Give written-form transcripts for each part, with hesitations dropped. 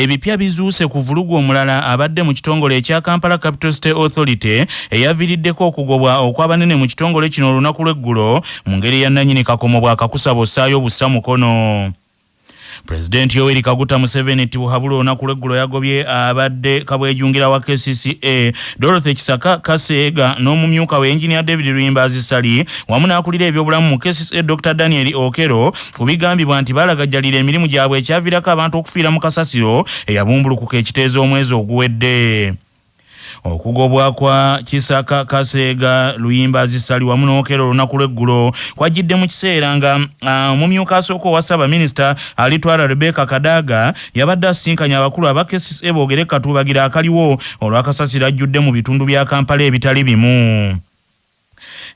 ebipya bizuuse ku vulugu omulala abadde mu kitongole ekya Kampala Capital State Authority eyaviiriddeko okugobwa okw'abanene mu kitongole kino olunaku lw'eggulo mu ngeri ya nannyini kakomo bw'akakusaba ossaayo bussa mukono. President Yoweri Kaguta Museveni tibuhabula olunaku lw'eggulo yagobye abadde kabwejungira wa KCCA Dorothy Kisaka Kaseega n'omumyuka we Engineer David Luyimbazi Sali wamu n'akulira ebyobulamu mu KCCA Dr. Daniel Okero ku bigambibwa nti balagajjalira emirimu gyabwe ekyaviirako abantu okufiira mu kasasiro eyabumbulukuka ekiteezo omwezi oguwedde. Okugobwa kwa Kisaka Kaseega Luyimbazi Sali wamu n'Okero olunaku lw'eggulo kwajjidde mu kiseera nga omumyuka asooka owa Ssaabaminisita alitwala Rebecca Kadaga yabadde asinkanya abakulu aba KCCA boogere katuubagira akaliwo olw'akasasiro ajjudde mu bitundu bya Kampala ebitali bimu.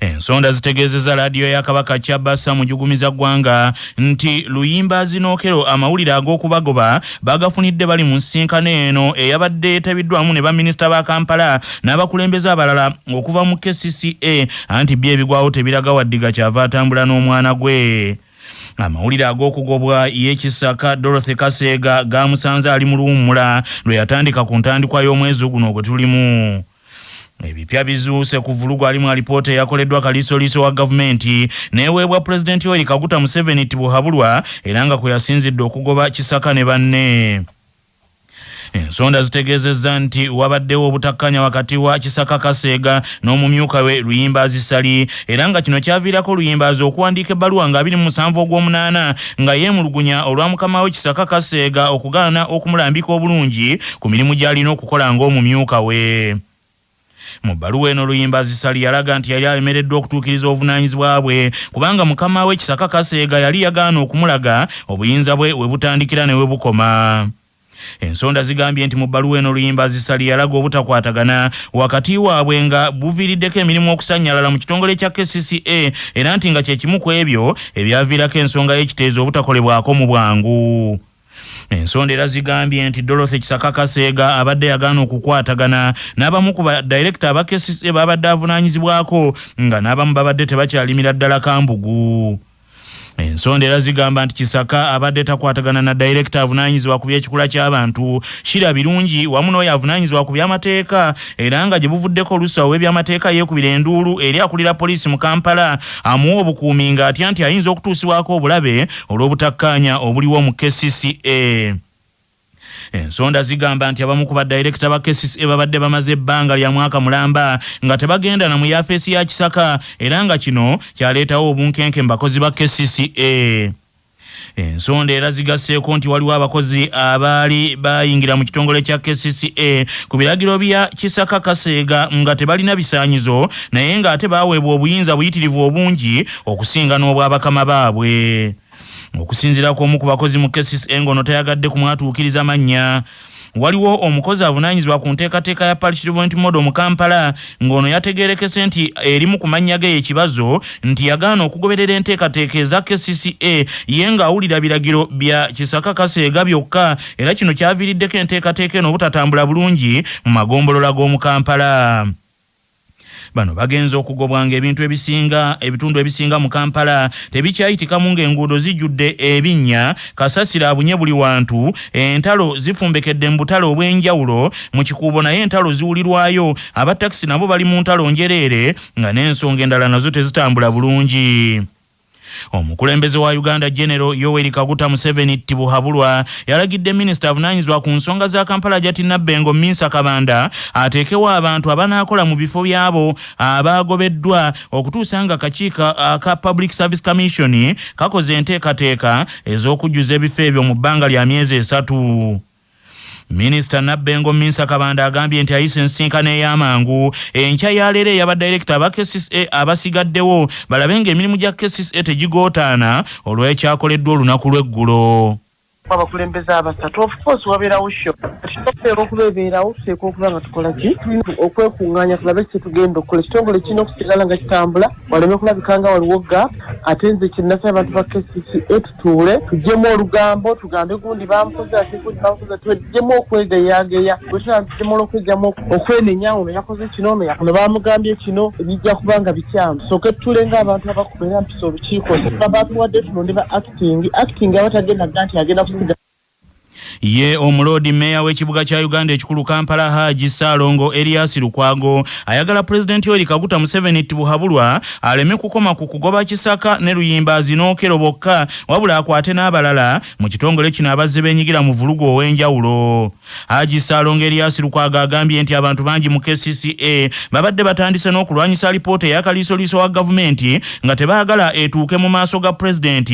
Ensonda zitegeezezza laadiyo ya Kabaka Kyabasa mujugumiza ggwanga nti Luyimbazi n'Okero amawulire ag'okubagoba bagafunidde bali mu nsinkano eno eyabadde eteebiddwamu ne baminisita ba Kampala n'abakulembeze abalala okuva mu KCCA anti bye ebigwawo tebiraga waddiga kyava atambula n'omwana gwe. Amawulire ag'okugobwa y'Ekisaka Dorothy Kaseega gamusanze ali mu luwummula lwe yatandika ku ntandikwa y'omwezi guno gwe tulimu. Ebipya bizuuse ku vulugu alimu alipoota eyakoleddwa kaliisoliiso wa gavumenti n'eweebwa Pulezidenti Yoweri Kaguta Museveni tibuhabulwa era nga kwe yasinzidde okugoba Kisaka ne banne. Ensonda zitegeezezza nti wabaddewo obutakkanya wakati wa Kisaka Kaseega n'omumyuka we Luyimbazi Sali era nga kino kyaviirako Luyimbazi okuwandiika ebbaluwa nga 27 Ogw'omunaana nga yeemulugunya olwa mukama we Kisaka Kaseega okugaana okumulambika obulungi ku mirimu gy'alina okukola ng'omumyuka we. Mu bbaluwa eno Luyimbazi Sali yalaga nti yali alemereddwa okutuukiriza obuvunaanyizibwa bwe kubanga mukama we Kisaka Kaseega yali yagaana okumulaga obuyinza bwe we butandikira ne we bukoma. Ensonda zigambye nti mu bbaluwa eno Luyimbazi Sali yalaga obutakwatagana wakati waabwe nga buviiriddeko emirimu okusannyalala mu kitongole kya KCCA era nti nga kye kimu ku ebyo ebyaviirako ensonga y'ekiteezo obutakolebwako mu bwangu. Ensonda era zigambye nti Dorothy Kisaka Kaseega abadde yagaana okukwatagana n'abamu ku badirekita aba KCCA babadde avunaanyizibwako nga n'abamu babadde tebakyalimira ddala Kambugu. Ensonda era zigamba nti Kisaka abadde takwatagana na direkita avunaanyizibwa ku by'ekikula ky'abantu Shira Birungi wamu n'oyo avunaanyizibwa ku by'amateeka era nga gye buvuddeko olusawo w'ebyamateeka yeekubira enduulu eri akulira poliisi mu Kampala amuwa obukuumi ng'atya nti ayinza okutuusibwako obulabe olw'obutakkaanya obuliwo mu KCCA. Ensonda zigamba nti abamu ku badirekita ba KCCA babadde bamaze ebbanga lya mwaka mulamba nga tebagenda na mu yafeesi ya Kisaka era nga kino kyaleetawo obunkenke mu bakozi ba KCCA. Ensonda era zigasseeko nti waliwo abakozi abaali bayingira mu kitongole kya KCCA ku biragiro bya Kisaka Kaseega nga tebalina bisaanyizo naye ng'ate baaweebwa obuyinza buyitirivu obungi okusinga n'obw'abakama baabwe. Okusinziira kw'omu ku bakozi mu KCCA ngono tayagadde kumwatuukiriza mannya. Waliwo omukozi avunaanyizibwa ku nteekateeka ya Parliament Model mu Kampala ng'ono yategeerekese nti erimu ku mannya ge ekibazo nti yagaana okugoberera enteekateeka eza KCCA ye ng'awulira biragiro bya Kisaka Kaseega byokka era kino kyaviiriddeko enteekateeka eno obutatambula bulungi mu magombolola g'omu Kampala. Bano bagenza okugobwanga ebitundu ebisinga mu Kampala tebikyayitikamu ng'enguudo zijjudde ebinnya kasasira abunye buli wantu entalo zifumbekedde mu butale obw'enjawulo mu kikuubo naye entalo ziwulirwayo abatakisi nabo bali mu ntalo njereere nga n'ensonga endala nazo tezitambula bulungi. Omukulembeze wa Uganda General Yoweri Kaguta Museveni tibuhabulwa yalagidde minisita avunaanyizibwa ku nsonga za Kampala Jati Nabbengo Minsa Kabanda ateekewo abantu abanaakola mu bifo byabo abaagobeddwa okutuusa nga akakiiko aka Public Service Commission kakoze enteekateeka ez'okujjuza ebifo ebyo mu bbanga lya myezi 3. Minisita Nabbengo Minsa Kabanda agambye nti ayise ensinkano ey'amangu enkya ya leero ey'abadirekita aba KCCA abasigaddewo balabe ng'emirimu gya KCCA tegigootaana olw'ekyakoleddwa olunaku lw'eggulo. Abakulembeze abasatu of course wabeerawo sho tuteeka okubeerawo tuteeka okuba nga tukola ki okwekuŋŋaanya tulabe kye tugenda okukola ekitongole kirina okusigala nga kitambula waleme kulabika nga waliwo gap ate nze kyennasaba abantu ba KCCA tutuule tuggyemu olugambo tugambe gundi bamukoze ate gundi bamukoze ate tuggyemu okwegeyageya tuggyemu olw'okwegyamu okwenenya ono yakoze kino ono bamugambye kino ebijja kuba nga bikyamu sooke tutuule ng'abantu abakubeera mpisa olukiiko batuwadde tulonde ba acting abatagenda nti agenda Ye omulodi meya w'ekibuga kya Uganda ekikulu Kampala Haji Salongo Elias Lukwago ayagala President Yoweri Kaguta Museveni Tibuhabulwa aleme kukoma ku kugoba Kisaka ne Luyimba Zinokero bokka wabula akwate n'abalala mu kitongole kino abazze benyigira mu vulugu ow'enjawulo. Haji Salongo Elias Lukwago agambye nti abantu bangi mu KCCA babadde batandise n'okulwanyisa alipoota ey'akaliisoliiso wa gavumenti nga tebaagala etuuke mu maaso ga President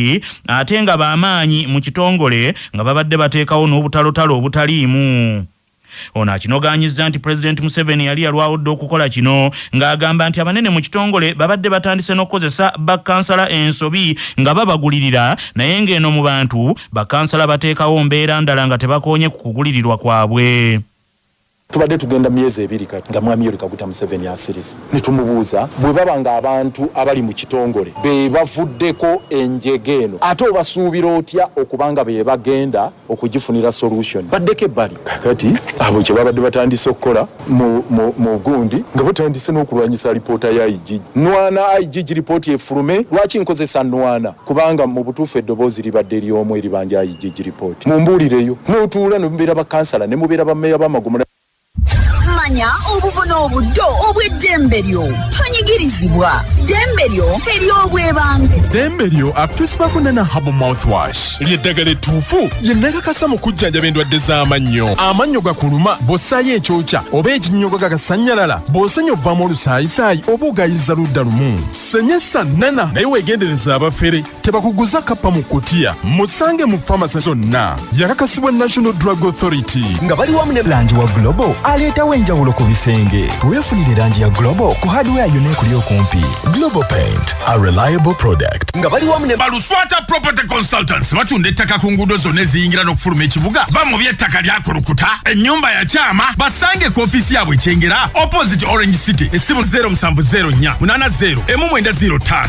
ate nga b'amaanyi mu kitongole nga babadde bateekawo n'obutalotalo obutaliimu. Ono akinogaanyizza nti President Museveni yali yalwawudde okukola kino ng'agamba nti abanene mu kitongole babadde batandise n'okukozesa bakansala ensobi nga babagulirira naye ng'eno mu bantu bakansala bateekawo mbeera ndala nga tebakoonye ku kugulirirwa kwabwe. Tubadde tugenda myezi ebiri kati nga Mwami Yoweri Kaguta Museveni asirisa ne tumubuuza bwe baba nga abantu abali mu kitongole be bavuddeko enjege eno ate obasuubira otya okubanga be bagenda okugifunira solution baddeko ebbali kakati abo kye babadde batandise okukola mu gundi nga batandise n'okulwanyisa alipoota ya IGG nwana IGG ripooti efulume lwaki nkozesa nwana kubanga mu butuufu eddoboozi libadde ly'omu eribanja IGG ripooti mumbuulireyo n'otuula ne mubeera bakansala ne mubeera bammeeya b'amagomera manya obuvuna obuddo obw'eddembe lyo tonyigirizibwa ddembe lyo ery'obwebange ddembe lyo akutusibwakunana habo mouthwash lyeddagala ettuufu yennakakasa mu kujjanjaba endwadde z'amannyo amannyo gakuluma bw'ossaayo ekyokya oba ekinnyogo gagasannyalala bw'osenya ovaamu olusaayisaayi oba ogayiza ludda lumu senyesa nana naye weegendereza abafere tebakuguza kappa mu kutiya musange mu famasi zonna yakakasibwa National Drug Authority nga bali wamu ne langi wa Global aleetawo enjawulo ku bisenge weefunire langi ya Global ku hardware yonna ekuli okumpi. Global Paint, a reliable product. nga bali wamu ne Baluswata Property Consultants batunda ettaka ku nguudo zonna eziyingira n'okufuluma ekibuga va mu by'ettaka lyakulukuta ennyumba ya kyama basange ku ofiisi yaabwe ekyengera opposite Orange City essimu 0704 80 1905.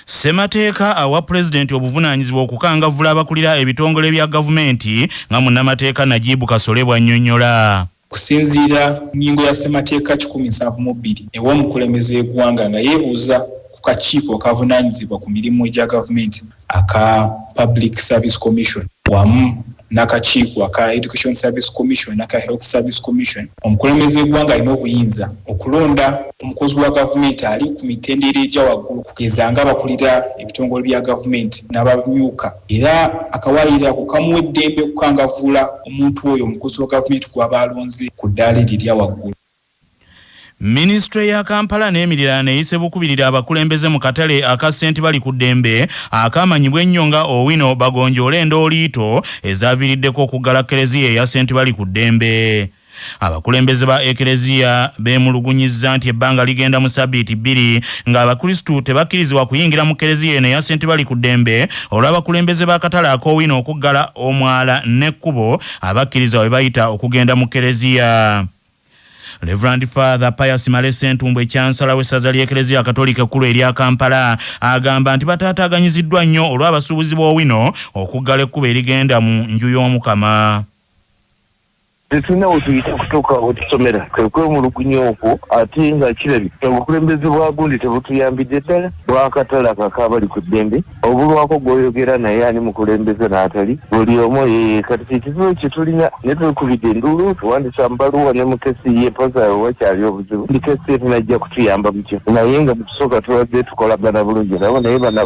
Semateeka awa President obuvunaanyizibwa okukangavvula abakulira ebitongole bya gavumenti nga munnamateeka Najibu Kasole bw'annyonnyola. Kusinziira nnyingo ya Ssemateeka 172 ew'omukulembeze w'eggwanga nga yeebuuza ku kakiiko akavunaanyizibwa ku mirimu egya gavumenti aka Public Service Commission wamu n'akakiiko aka Education Service Commission n'aka Health Service Commission. Omukulembeze w'eggwanga alina obuyinza okulonda omukozi wa gavumenti ali ku mitendera egya waggulu kugeza nga abakulira ebitongole bya gavumenti n'abamyuka era akawaayira ku kamuwa eddembe okukangavvula omuntu oyo omukozi wa gavumenti gw'aba alonze ku ddaala erya waggulu. Ministry ya Kampala n'emiriraano eyise bukubirira abakulembeze mu katale aka St. Bali ku ddembe akamanyibwa ennyo nga Owino bagonjoola endooliito ezaaviiriddeko okuggala Kereziya eya St. Bali ku ddembe. Abakulembeze ba Ekereziya beemulugunyizza nti ebbanga ligenda mu ssabbiiti 2 nga abakristu tebakkirizibwa kuyingira mu Kereziya eno eya St. Bali ku ddembe olw'abakulembeze b'akatale ak'Owino okuggala omwala n'ekkubo abakkiriza we bayita okugenda mu Kereziya. Reverend Father Pius Malese Ntumbwe Chancellor w'essaza ly'Ekereziya Katolika ekkulu erya Kampala agamba nti bataataaganyiziddwa nnyo olw'abasuubuzi b'Owino okuggala ekkubo erigenda mu nju y'Omukama. Tetulina wetuyita kutuuka wetusomera kwemulugunya okwo ate nga kirabika obukulembeze bwa gundi tebutuyambidde ddala bw'akatale akabali ku ddembe obulwako gw'oyogera naye ani mukulembeze n'atali buli omu kati ekizibu kye tulina ne tukubidde enduulu tuwandisa mu baluwa ne mu kesi yeepoza wakyali obuzibu ndi kesi etunajja kutuyamba mukyo naye nga mutusooka tubadde tukolagana bulungi nabo naye bana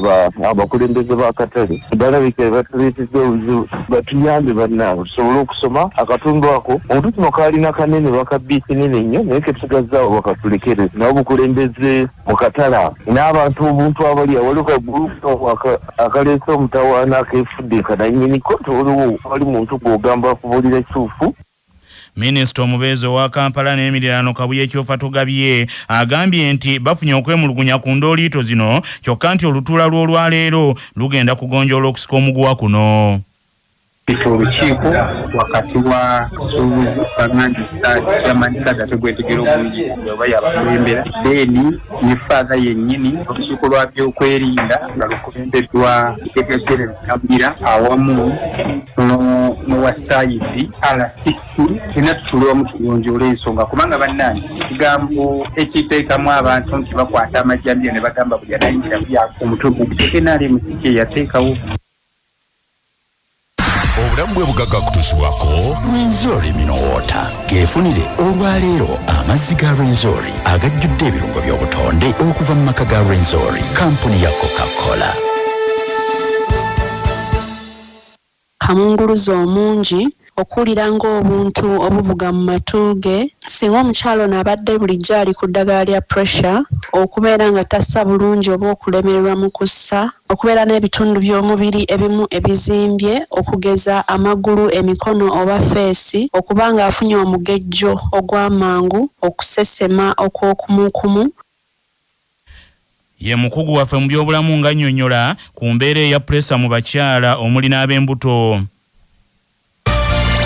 abakulembeze b'akatale balabika batuleetedde obuzibu batuyambe bannange tusobole okusoma akatundu ako omuntu kino kalina kanene bakabbiisi nene nnyo naye ketugazzaawo bakatulekere nawo bukulembeze mu katala n'abantu obuntu abali awaliwo gulupu akaleese omutawaana akeefudde kanannyini koto waliwo wali muntu gw'ogamba akubuulira ekituufu. Minisita omubeezi wa Kampala n'emiriraano Kabuye Kyofa Togabye agambye nti bafunye okwemulugunya ku ndooliito zino kyokka nti olutuula lw'olwaleero lugenda kugonjoola okusika omuguwa kuno. Olukiiko wakati wa bannandisaadi kyamanisaaga tegwetegera obulungi oba yabakulembera then ne faatha yennyini olukiiko lwa byokwerinda nga lukulembeddwa Sekretary Kabira awamu n'owa sayizi RCC tena tutulwamu tugonjoola ensonga kubanga bannange ekigambo ekiteekamu abantu nti bakwata amajjambiro ne bagamba buli anayingira omutwe gwo NRM yateekawo obulamu bwe bugagga kutuusibwako Rwenzori Minowota geefunire olwaleero amazzi ga Rwenzori agajjudde ebirungo by'obutonde okuva mu maka ga Rwenzori kampuni ya Coca-Cola. Kamunguluzo omungi okulira ng'obuntu obuvuga mu matuge singa omukyalo n'abadde bulijjo ali ku ddagala lya pressure okubeera nga tassa bulungi oba okulemererwa mu kussa okubeera n'ebitundu by'omubiri ebimu ebizimbye okugeza amagulu emikono oba feesi okuba nga afunye omugejjo ogw'amangu okusesema okw'okumukumu. Ye mukugu waffe mu byobulamu ng'annyonnyola ku mbeera eya pressure mu bakyala omuli n'ab'embuto.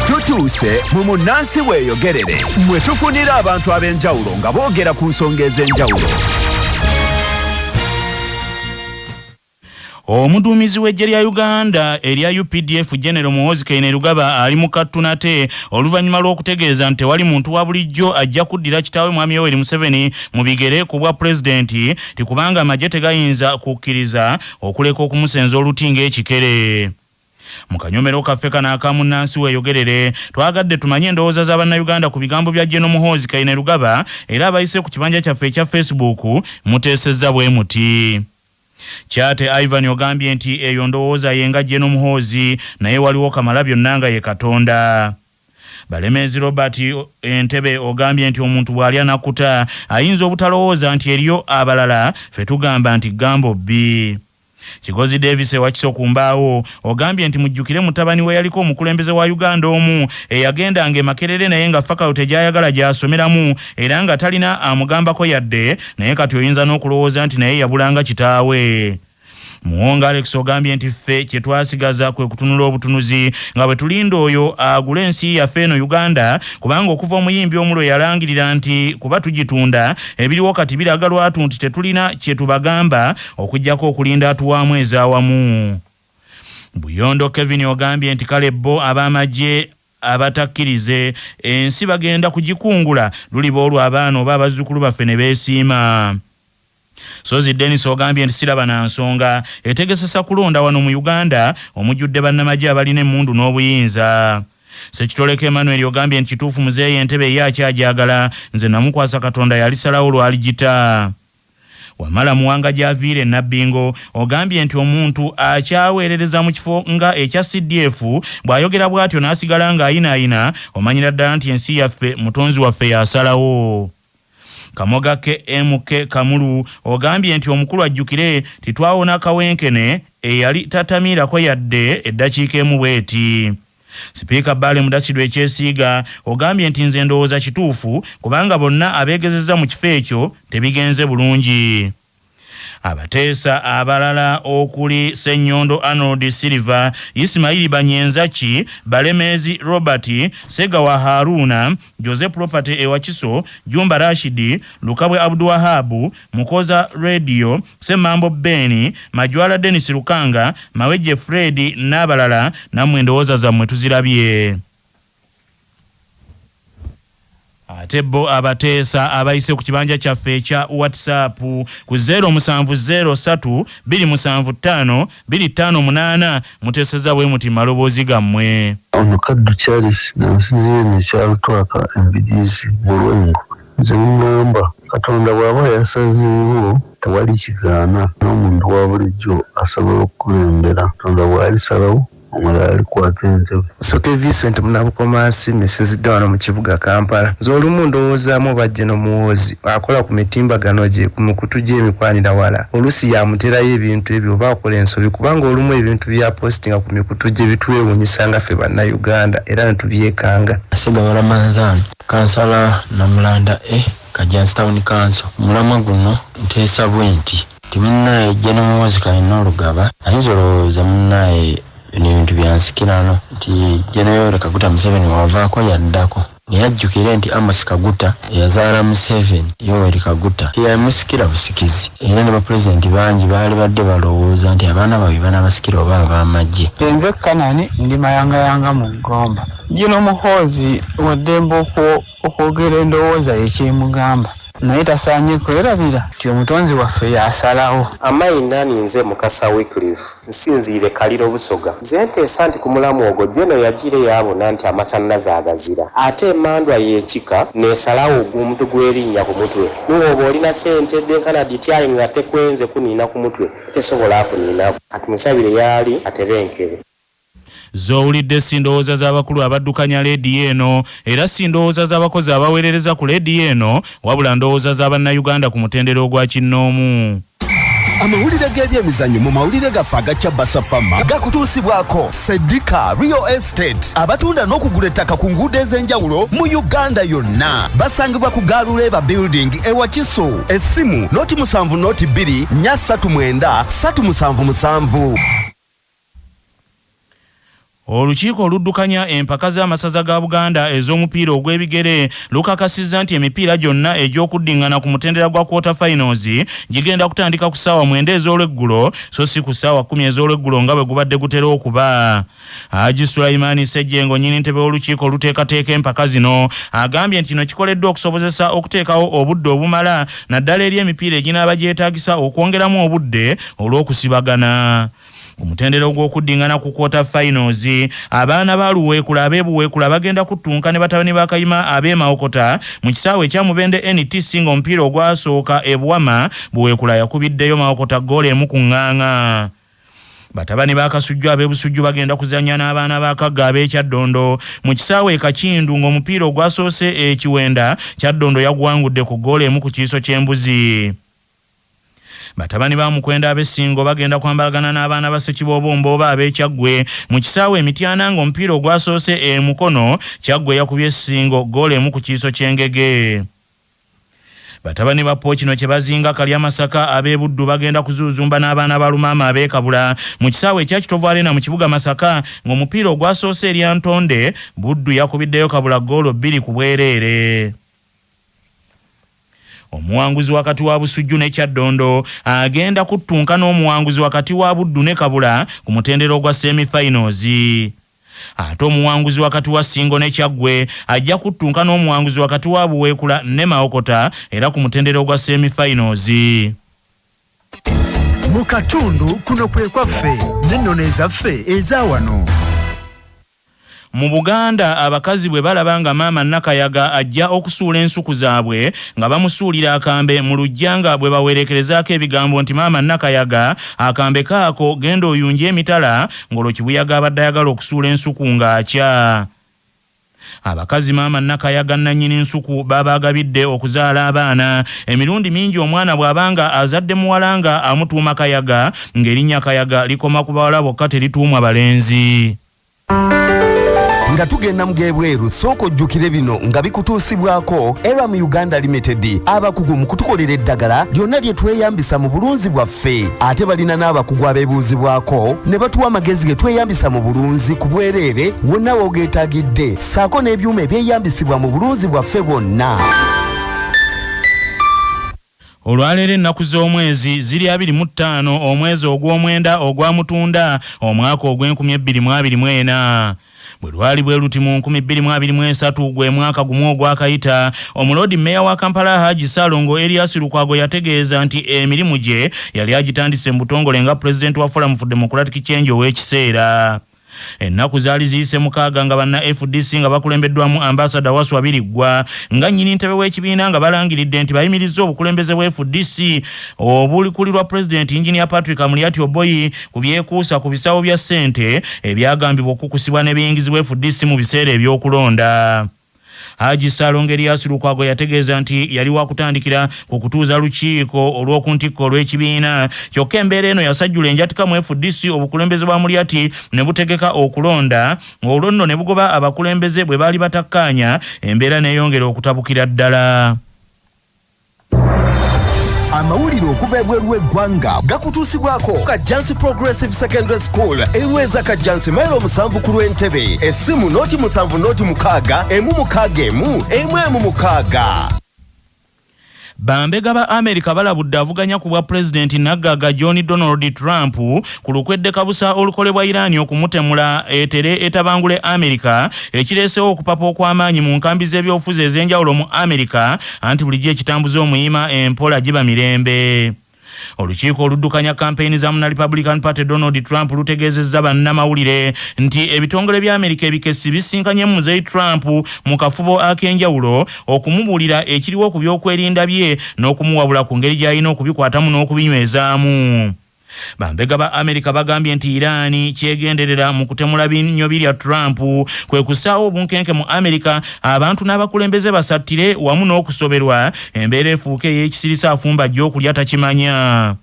Tutuuse mu Munnansi Weeyogerere mwe tufunira abantu ab'enjawulo nga boogera ku nsonga ez'enjawulo. Omuduumizi w'eggye lya Uganda erya UPDF General Muhoozi Kainerugaba ali mu kattunate oluvannyuma lw'okutegeeza nti tewali muntu wa bulijjo ajja kuddira kitaawe Mwami Yoweri Museveni mu bigere ku bwa pulezidenti tikubanga amagye tegayinza kukkiriza okuleka okumusenza oluti ng'ekikere. Mu kanyomero kaffe kano aka Munnansi Weeyogerere twagadde tumanye endowooza z'Abannayuganda ku bigambo bya General Muhoozi Kainerugaba era abayise ku kibanja kyaffe ekya Facebook muteesezza bwe muti. Kyate Ivan ogambye nti eyo ndowooza yenga General Muhoozi naye waliwo kamala byonna nga ye Katonda. Balemezi Robert Entebe ogambye nti omuntu bw'ali anakuta ayinza obutalowooza nti eriyo abalala ffe tugamba nti gambo bbi. Kigozi Davis Wakiso kumbaawo ogambye nti mujjukire mutabani we yaliko omukulembeze wa Uganda omu eyagendanga e Makerere naye nga faculty gy'ayagala gy'asomeramu era nga talina amugambako yadde naye kati oyinza n'okulowooza nti naye yabulanga kitaawe. Muwonga Alex ogambye nti ffe kye twasigaza kwe kutunula obutunuzi nga bwe tulinda oyo agula ensi yaffe eno Uganda kubanga okuva omuyimbi omulo yalangirira nti kuba tugitunda ebiriwo kati biraga lwatu nti tetulina kye tubagamba okujjako okulinda atuwaamu ezaawamu. Buyondo Kevin ogambye nti kale bo ab'amagye abatakkirize ensi bagenda kugikungula luliba olwo abaana oba abazzukulu baffe ne beesiima. Sozi Dennis ogambye nti siraba na nsonga etegesesa kulonda wano mu Uganda omujjudde bannamagye abalina emmundu n'obuyinza. Sekitoleka Emmanuel ogambye nti kituufu muzeeyi Entebe ye akyajagala nze namukwasa Katonda yalisalawo lwaligita. Wamala Muwanga Javiire Nabbingo ogambye nti omuntu akyaweerereza mu kifo nga ekya CDF bw'ayogera bw'atyo n'asigala ng'ayinaayina omanyira ddala nti ensi yaffe mutonzi waffe yasalawo. Kamoga MK Kamulu ogambye nti omukulu ajjukire titwawona kawenkene eyali tatamiirako yadde eddakiika emu bweti. Sipiika Bale Mudachidwa Ekyesiiga ogambye nti nze ndowooza kituufu kubanga bonna abeegezezza mu kifo ekyo tebigenze bulungi. Abateesa abalala okuli Ssenyondo Arnold Silva, Ismaili Banyenzaki, Balemezi Robert, Segawa Haruna, Jose Property Ewakiso, Jumba Rashidi, Lukabwe Abduwahabu, Mukoza Radio, Semambo Beni, Majwala Dennis Lukanga, Maweje Freddy n'abalala namwe ndowooza zammwe tuzirabye. Ate bo abateesa abayise ku kibanja kyaffe ekya WhatsApp ku 0702755258 muteeseza bwe muti maloboozi gammwe. Ono Kaddu Charles nansiziye nekyalutwaka Embirizi Bulwengo nze ngamba Katonda bw'aba yasazeewo tewali kigaana n'omuntu wa bulijjo asobola okukulembera Katonda bw'alisalawo omulala alikwata entebe. Soke Vincent Munabukomasi mesezidde wano mu kibuga Kampala. Z'olumu ndowoozaamu bajje n'omuwoozi akola ku mitimbagano gye ku mikutu gy'emikwanira wala oluusi yamuterayo ebintu ebyo oba akola ensobi kubanga olumu ebintu bya postinga ku mikutu gye bitwewuunyisa nga ffe bannayuganda era ne tubyekanga. Sigaba Ramadhan kansala Namulanda Kajansi Town Council mulamwa guno nteesa bwe nti timunnaye General Muhoozi Kainerugaba ayinza olowooza munnaye n'ebintu byansikirano nti General Kaguta Museveni wavaako yaddako naye ajjukire nti Amos Kaguta eyazaala Museveni Yoweri Kaguta yamusikira busikizi era ne bapulezidenti bangi baali badde balowooza nti abaana baabwe banaabasikira oba ab'amagye. Nze Kanani ndi mayangayanga mu Gomba. General Muhoozi waddembe okwogera endowooza yekyemugamba naye tasaanye kwerabira nti omutonzi waffe yasalawo. Amayina nze Mukasa Wycliffe nsinziire Kaliro Busoga nze nteesa nti ku mulamu ogwo Jeno yagire yabona nti amasannyalaze agazira ate emandwa y'ekika neesalawo ogw'omuntu gw'erinnya ku mutwe n'oba olina ssente denkana dityayi nga tekwenze kuniina ku mutwe tesobola kuniina kati musabire yaali atebenkere. Zowulidde sindowooza z'abakulu abaddukanya leediyo eno era sindowooza z'abakozi abaweerereza ku leediyo eno wabula ndowooza z'abannayuganda ku mutendera ogwa kinnoomu. Amawulire g'ebyemizannyo mu mawulire gaffe agacya Basafama gakutuusibwako Sedika Real Estate abatunda n'okugula ettaka ku nguudo ez'enjawulo mu Uganda yonna. Basangibwa ku Galuleba Building ewa Kiso. Essimu noti 7 noti 2 439 377. Olukiiko oluddukanya empaka z'amasaza ga Buganda ez'omupiira ogw'ebigere lukakasizza nti emipiira gyonna egy'okuddingana ku mutendera gwa quarter finals gigenda kutandika ku ssaawa 9 ez'olweggulo so si ku ssaawa 10 ez'olweggulo nga bwe gubadde gutera okuba. Haji Sulaiman Ssejjengo nnyini ntebe w'olukiiko oluteekateeka empaka zino agambye nti kino kikoleddwa okusobozesa okuteekawo obudde obumala naddala eri emipiira eginaaba gyetaagisa okwongeramu obudde olw'okusibagana. Omutendera ogw'okuddingana ku quarter finals abaana ba Luweekula ab'ebuweekula bagenda kuttunka ne batabani ba Kayima ab'emawokota mu kisaawe ekya Mubende NTC ng'omupiira ogwasooka ebuwama Buweekula yakubiddeyo mawokota ggoolo emu ku ŋŋaŋa. Batabani ba Kasujju ab'ebusujju bagenda kuzannya n'abaana ba Kagga ab'ekyaddondo mu kisaawe Kakindu ng'omupiira ogwasoose ekiwenda kyaddondo yaguwangudde ku ggoolo emu ku kiiso ky'embuzi. Batabani ba Mukwenda ab'Essingo bagenda kwambalagana n'abaana ba Ssekiboobo oba ab'Ekyaggwe mu kisaawe Emityana ng'omupiira ogwasoose Mukono Kyaggwe yakubye Essingo ggoolo emu ku kiiso ky'Engege. Batabani ba Pokino kye bazinga Kalya Masaka ab'Ebuddu bagenda kuzuuzumba n'abaana ba Lumaama ab'Ekabula mu kisaawe ekya Kitovu Arena mu kibuga Masaka ng'omupiira ogwasoose eri Ntonde Buddu yakubiddeyo Kabula ggoolo 2 ku bwereere. Omuwanguzi wakati wa Busujju ne Kyaddondo agenda kuttunka n'omuwanguzi wakati wa Buddu ne Kabula ku mutendera ogwa semi-finals. Ate omuwanguzi wakati wa Ssingo ne Kyaggwe ajja kuttunka n'omuwanguzi wakati wa Buweekula ne Mawokota era ku mutendera ogwa semi-finals. Mu katundu kuno kwe kwaffe n'ennono ezaffe eza wano. Mu Buganda abakazi bwe balaba nga maama Nakayaga ajja okusuula ensuku zaabwe nga bamusuulira akambe mu lujjanga bwe bawerekerezaako ebigambo nti maama Nakayaga akambe kaako genda oyunje emitala ng'olwo Kibuyaga abadde ayagala okusuula ensuku ng'akya. Abakazi maama Nakayaga nannyini nsuku babaagabidde okuzaala abaana emirundi mingi omwana bw'abanga azadde muwala nga amutuuma Kayaga ng'erinnya Kayaga likoma ku bawala bokka terituumwa balenzi. Nga tugenda mu gebweru sooka ojjukire bino nga bikutuusibwako Eram Uganda Limited abakugu mu kutukolera eddagala lyonna lye tweyambisa mu bulunzi bwaffe ate balina n'abakugu abeebuuzibwako ne batuwa amagezi ge tweyambisa mu bulunzi ku bwereere wonna woogeetaagidde saako n'ebyuma ebyeyambisibwa mu bulunzi bwaffe bwonna. Olwaleero ennaku z'omwezi ziri 25 omwezi ogw'omwenda ogwa Mutunda omwaka ogw'2024. Bwe lwali bwe luti mu 2023 gwe mwaka gumu ogwakayita omulodi mmeeya wa Kampala Haji Salongo Elias Lukwago yategeeza nti emirimu gye yali agitandise mu butongole nga President wa Forum for Democratic Change ow'ekiseera. Ennaku zaali ziyise mukaaga nga banna FDC nga bakulembeddwamu ambassador Waswa Biriggwa nga nnyini ntebe w'ekibiina nga balangiridde nti bayimirizza obukulembeze bwa FDC obulikulirwa President Engineer Patrick Amulyati Oboyi ku byekuusa ku bisawo bya ssente ebyagambibwa okukusibwa n'ebiyingizibwa FDC mu biseera eby'okulonda. Haji Salongo Elias Lukwago yategeeza nti yali wakutandikira ku kutuuza lukiiko olw'okuntikko olw'ekibiina kyokka embeera eno yasajjula enjatika mu FDC obukulembeze bwa Mulyati ne butegeka okulonda olwo nno ne bugoba abakulembeze bwe baali batakkaanya embeera neeyongera okutabukira ddala. Amawulire okuva ebweru w'eggwanga gakutuusibwako Kajansi Progressive Secondary School eweza Kajansi mailo 7 ku lw'Entebbe essimu noti 7 noti 6 emu 6 emu emu 6. Bambega ba America balabudde avuganya ku bwa President Naggaga John Donald Trump ku lukwedde kabusa olukolebwa Iran okumutemula etere etabangule America ekireesewo okupapa okw'amaanyi mu nkambi z'ebyobufuzi ez'enjawulo mu America anti bulijjo ekitambuza omuyima empola giba mirembe. Olukiiko oluddukanya kampeyini za muna Republican Party Donald Trump lutegeezezza bannamawulire nti ebitongole bya Amerika ebikessi bisinkanye Muzeeyi Trump mu kafubo ak'enjawulo okumubuulira ekiriwo ku byokwerinda bye n'okumuwabula ku ngeri gy'alina okubikwatamu n'okubinywezaamu. Bambega ba Amerika bagambye nti Iran kyegenderera mu kutemula binnyo birya Trump kwe kusaawo obunkenke mu Amerika abantu n'abakulembeze basattire wamu n'okusoberwa embeera efuuke ey'ekisirisa afumba jjo okulya takimanya.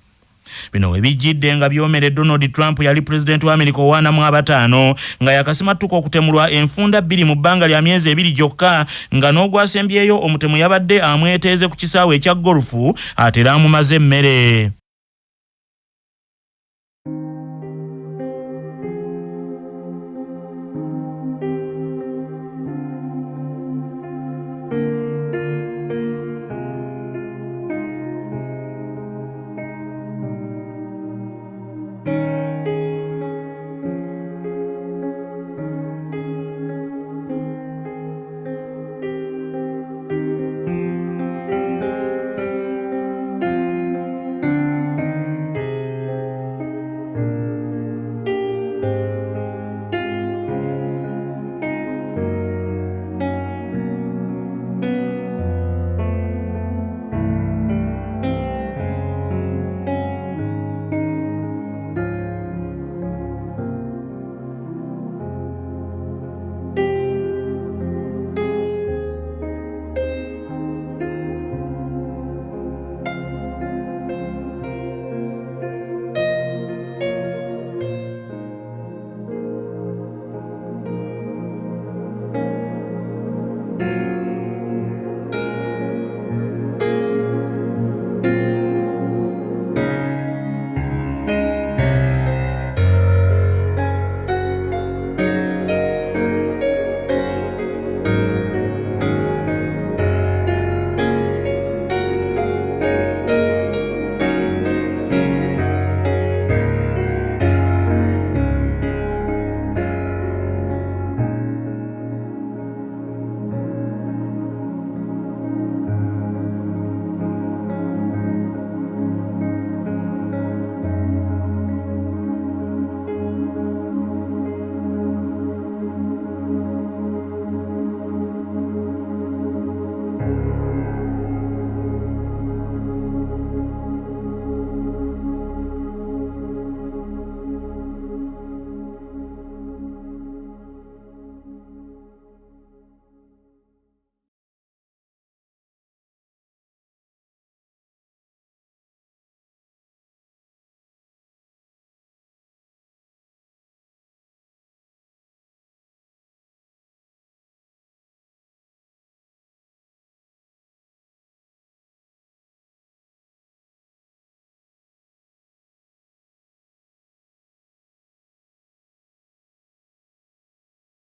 Bino webijjidde nga byomere Donald Trump yali president wa Amerika owaana mu abataano nga yakasimattuka okutemulwa enfunda 2 mu bbanga lya myezi 2 gyokka nga n'ogwasembyeyo omutemu yabadde amweteeze ku kisaawe ekya golfu ate era amumaze emmere.